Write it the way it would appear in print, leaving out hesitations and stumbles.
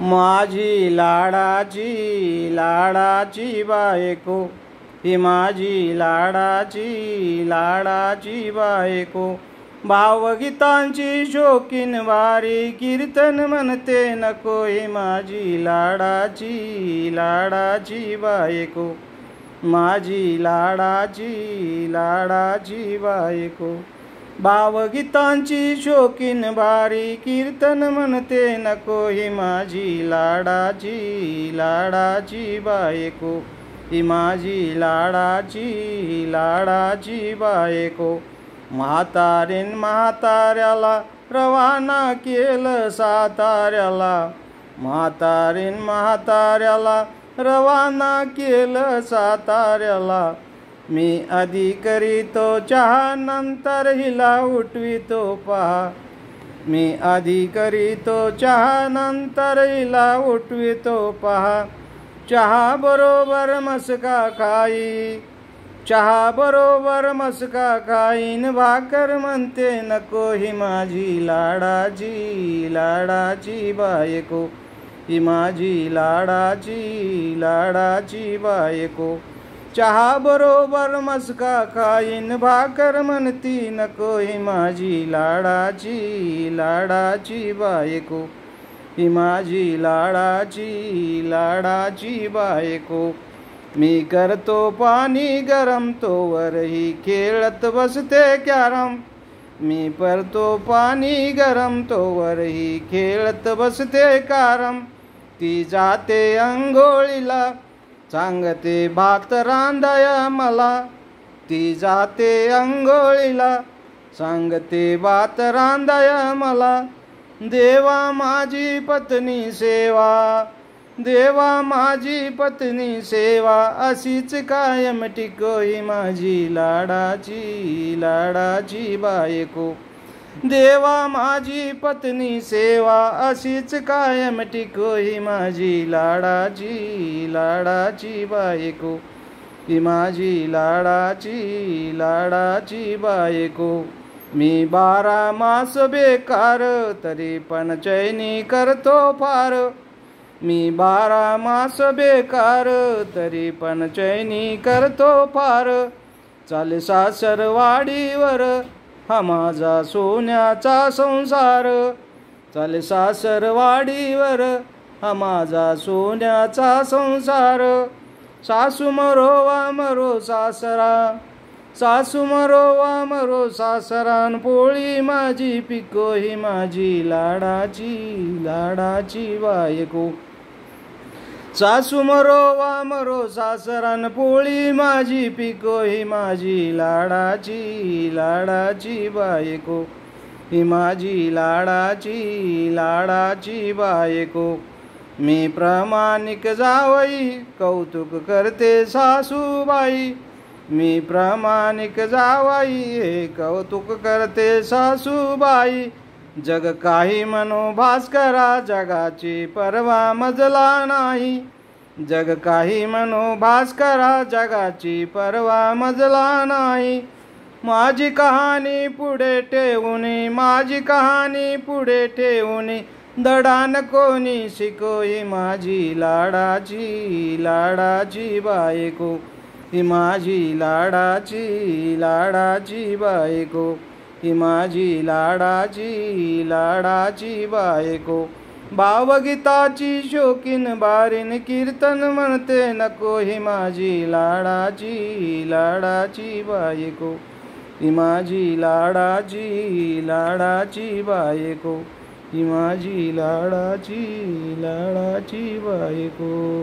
माझी लाडाची बायको, ही माझी लाडाची बायको. भावगीतांची शौकीन वारी, कीर्तन म्हणते नको. ही माझी लाडाची बायको, माझी लाडाची बायको. भावगीतांची शौकीन बारी, कीर्तन म्हणते नको. ही माझी लाडाची बायको, ही माझी लाडाची बायको. म्हाताऱ्याला रवाना केलं साताऱ्याला, म्हाताऱ्याला रवाना केलं साताऱ्याला. मी आधी करीतो चहा, नंतर हिला उठवितो पहा. मी आधी करीतो चहा, नंतर हिला उठवितो पहा. चहा बरोबर मस्का खाई, चहा बरोबर मस्का खाईन. भाकर म्हणते नको. ही माझी लाडाची बायको, ही माझी लाडाची बायको. चहा बरोबर मस्का खाईन, भाकर म्हणती नको. ही माझी लाडाची बायको, ही माझी लाडाची बायको. मी करतो पाणी गरम, तोवरही खेळत बसते कॅरम. मी करतो पाणी गरम, तोवरही खेळत बसते कॅरम. ती जाते अंघोळीला, सांगते भात रांधाया मला. ती जाते अंघोळीला, सांगते भात रांधाया मला. देवा माझी पत्नी सेवा, देवा माझी पत्नी सेवा. अशीच कायम टिको. ही माझी लाडाची बायको, देवा माझी पत्नी सेवा. अशीच कायम टिको. ही माझी लाडाची बायको, ही माझी लाडाची बायको. मी 12 मास बेकार, तरी पण चैनी करतो फार. मी 12 मास बेकार, तरी पण चैनी करतो फार. चाले सासरवाडीवर हा माझा सोन्याचा संसार. चाले सासरवाडीवर हा माझा सोन्याचा संसार. सासू मरो सासरा, सासू मरो सासरा. पोळी माझी पिको. ही माझी लाडाची बायको. सासू मरो सासरान, पोळी माझी पिको. ही माझी लाडाची बायको, ही माझी लाडाची बायको. मी प्रामाणिक जावई, कौतुक करते सासूबाई. मी प्रामाणिक जावई, हे कौतुक करते सासूबाई. जग काही म्हणो भास्करा, जगाची परवा मजला नाही. जग काही म्हणो भास्करा, जगाची परवा मजला नाही. माझी कहाणी पुढे ठेवून, माझी कहाणी पुढे ठेवून. धडा कोणी शिको. ही माझी लाडाची बायको, ही माझी लाडाची बायको, ही माझी लाडाची बायको. भावगीताची शौकीन बारीन, कीर्तन म्हणते नको. ही माझी लाडाची बायको, ही माझी लाडाची बायको, ही माझी लाडाची बायको.